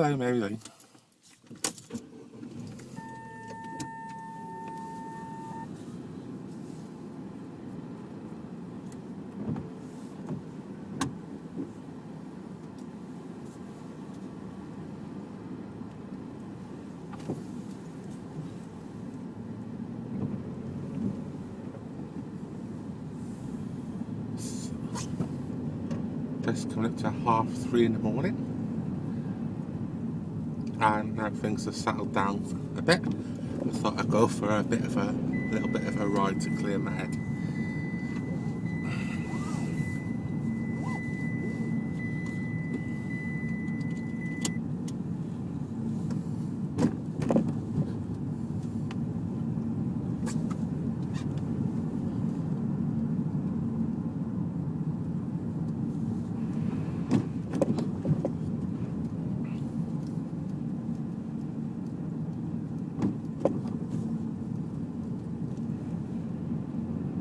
Hello, Mary. Just coming up to 3:30 in the morning, and now things have settled down a bit. I thought I'd go for a little bit of a ride to clear my head.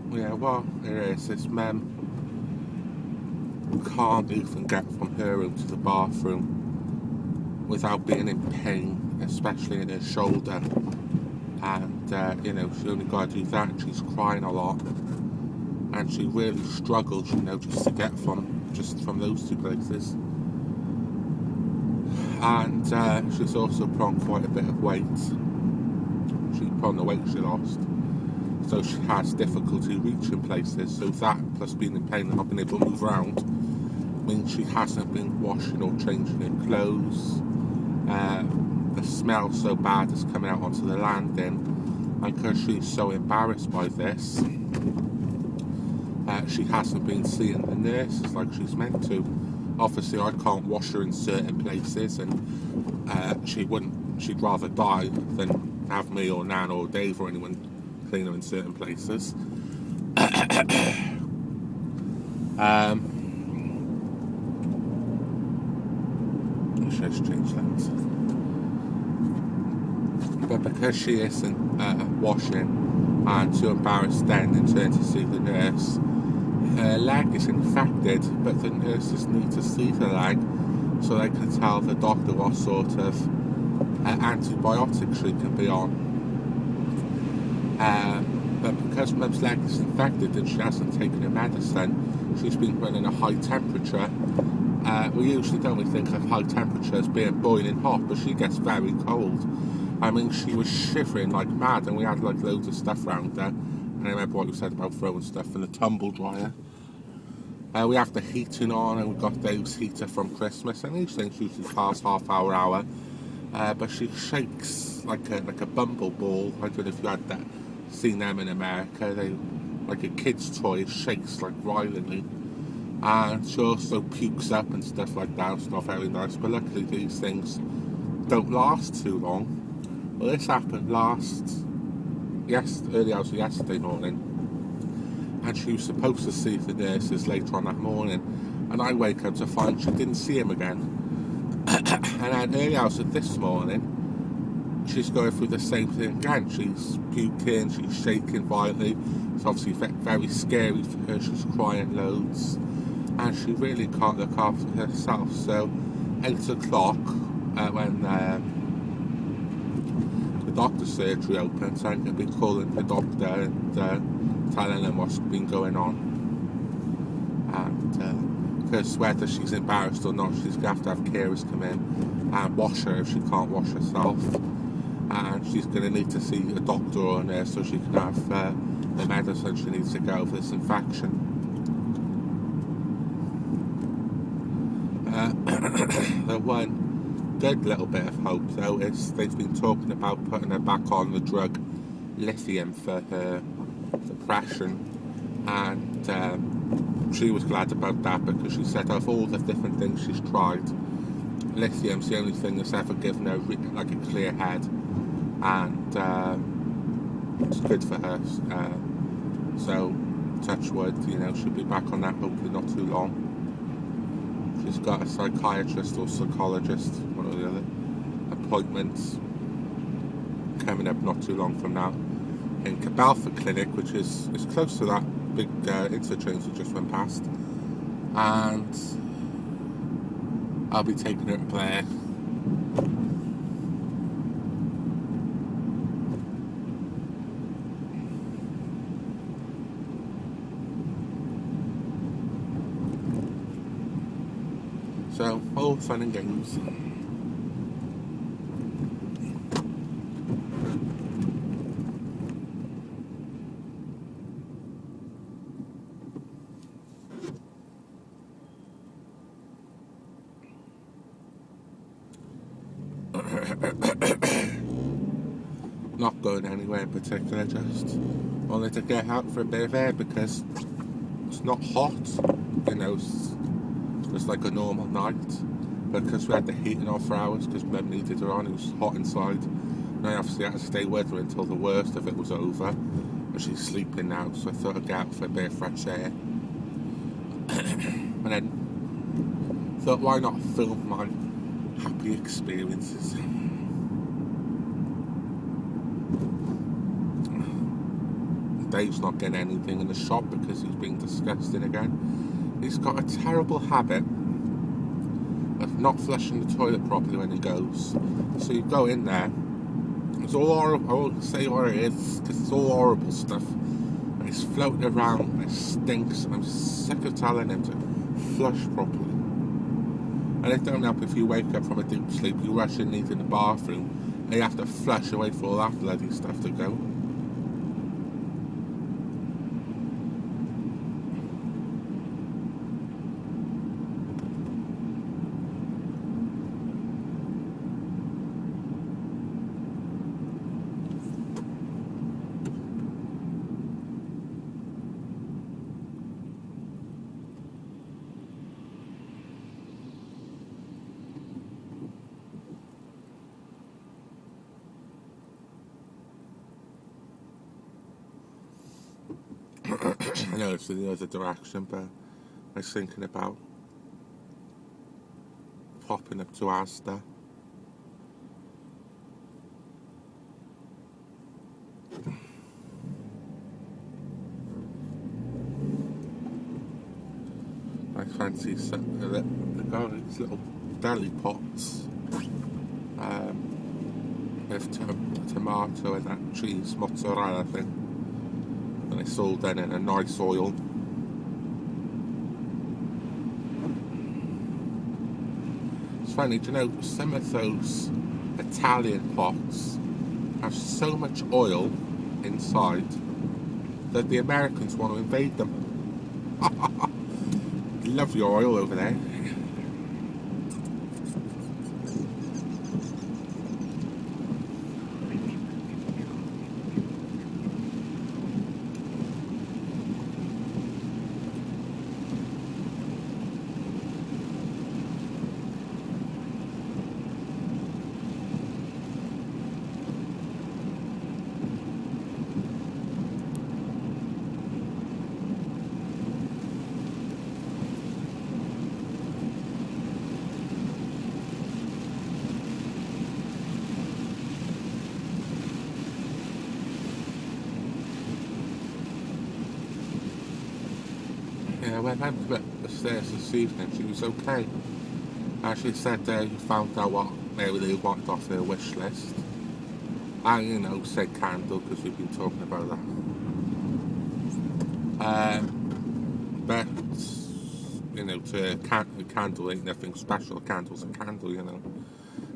Yeah, well, it is. This mem can't even get from her room to the bathroom without being in pain, especially in her shoulder. And, she only got to do that, and she's crying a lot. And she really struggles, just to get from those two places. And she's also put on quite a bit of weight. She put on the weight she lost. So she has difficulty reaching places. So that, plus being in pain and not being able to move around, means she hasn't been washing or changing her clothes. The smell so bad is coming out onto the landing. And because she's so embarrassed by this, she hasn't been seeing the nurses like she's meant to. Obviously, I can't wash her in certain places, and she'd rather die than have me or Nan or Dave or anyone clean her in certain places. Let's change that. But because she isn't washing and too embarrassed then in turn to see the nurse, her leg is infected, but the nurses need to see the leg so they can tell the doctor what sort of antibiotics she can be on. But because Mum's leg is infected and she hasn't taken her medicine, she's been running a high temperature. We usually don't think of high temperature as being boiling hot, but she gets very cold. I mean, she was shivering like mad, and we had like loads of stuff around her. And I remember what you said about throwing stuff in the tumble dryer. We have the heating on, and we got Dave's heater from Christmas, and these things usually last half hour. But she shakes like a bumble ball. I don't know if you had that, seen them in America. They like a kid's toy. It shakes like violently, and she also pukes up and stuff like that. It's not very nice. But luckily these things don't last too long. Well, this happened early hours of yesterday morning, and she was supposed to see the nurses later on that morning, and I wake up to find she didn't see him again. And then early hours of this morning, she's going through the same thing again. She's puking, she's shaking violently. It's obviously very scary for her. She's crying loads, and she really can't look after herself. So 8 o'clock, when the doctor's surgery opens, I'm going to be calling the doctor and telling him what's been going on. And because whether she's embarrassed or not, she's going to have carers come in and wash her if she can't wash herself. And she's going to need to see a doctor or a nurse so she can have the medicine she needs to get over this infection. The one good little bit of hope, though, is they've been talking about putting her back on the drug lithium for her depression, and she was glad about that because she said of all the different things she's tried, lithium's the only thing that's ever given her like a clear head, and it's good for her. So touch wood, she'll be back on that hopefully not too long. She's got a psychiatrist or psychologist, one or the other, appointments coming up not too long from now in Cabalfa Clinic, which is close to that big interchange we just went past, and I'll be taking her there So, all fun and games. Not going anywhere in particular, just wanted to get out for a bit of air because it's not hot, it's just like a normal night. Because we had the heating on for hours because Mum needed her on, it was hot inside. And I obviously had to stay with her until the worst of it was over. And she's sleeping now, so I thought I'd get out for a bit of fresh air. And then thought, why not film my happy experiences? Dave's not getting anything in the shop because he's being disgusting again. He's got a terrible habit of not flushing the toilet properly when he goes. So you go in there, it's all horrible. I won't say what it is because it's all horrible stuff. And it's floating around and it stinks. And I'm sick of telling him to flush properly. And it don't help if you wake up from a deep sleep, you rush in needing the bathroom, and you have to flush away for all that bloody stuff to go. I know it's in the other direction, but I was thinking about popping up to Asda. I fancy they've got these little deli pots with tomato and that cheese mozzarella thing. And it's all done in a nice oil. It's funny, do you know, some of those Italian pots have so much oil inside that the Americans want to invade them. Love your oil over there. Yeah, when I went up the stairs this evening, she was okay. She said you found out what maybe they wanted off their wish list. I, said candle because we've been talking about that. But, a candle ain't nothing special. A candle's a candle,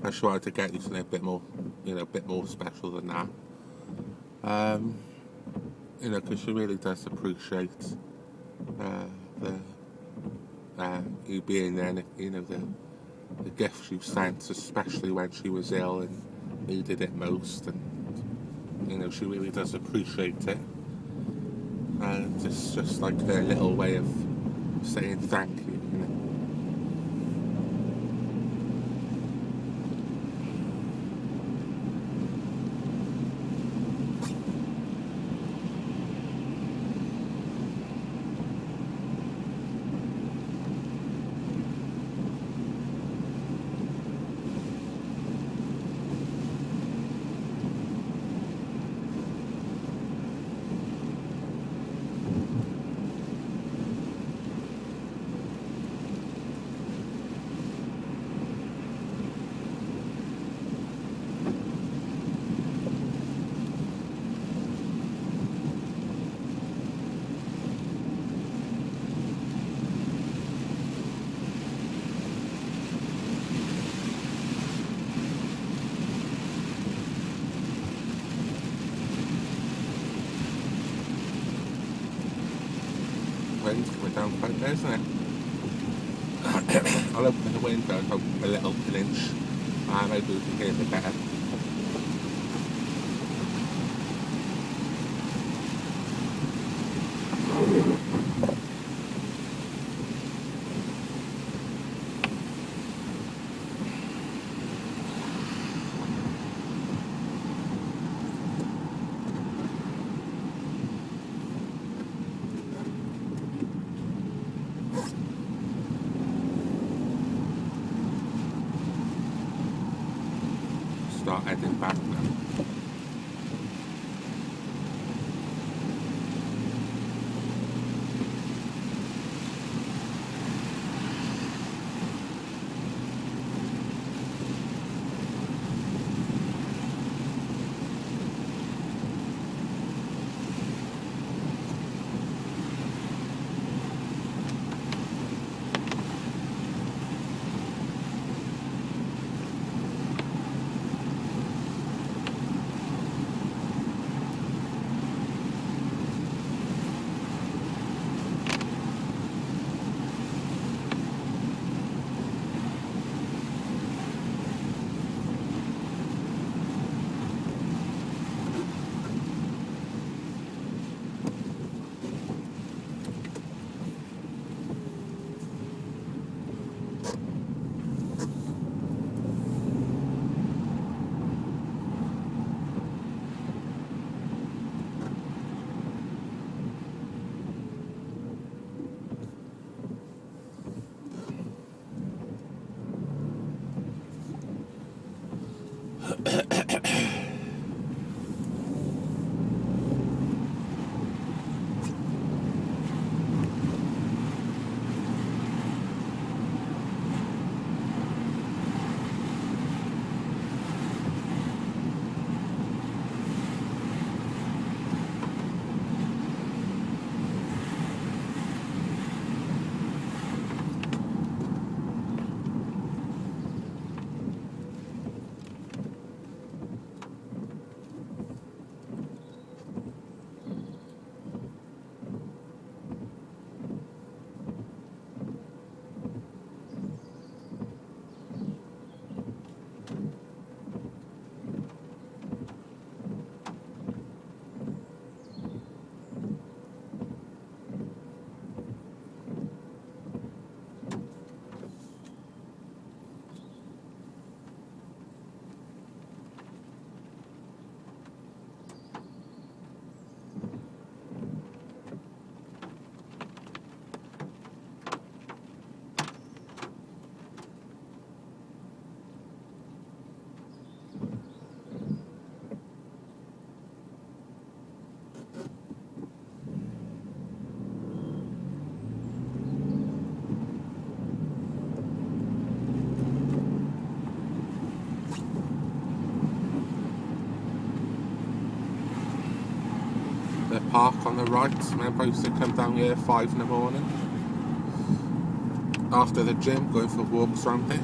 I just wanted to get you something a bit more, a bit more special than that. Because she really does appreciate you being there, and, the gifts you sent, especially when she was ill and needed it most, and she really does appreciate it, and it's just like their little way of saying thank you. wind's coming down quite there, isn't it? I'll open the window and hope a little pinch. Maybe we can hear a bit better. Start heading back now. The park on the right, remember I used to come down here at 5 in the morning after the gym, going for walks around there.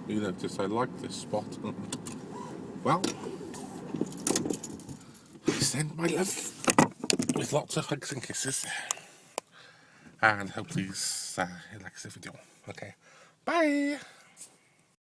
You know, to say, like this spot. Well, I send my love with lots of hugs and kisses. And hope you likes the video. Okay, bye!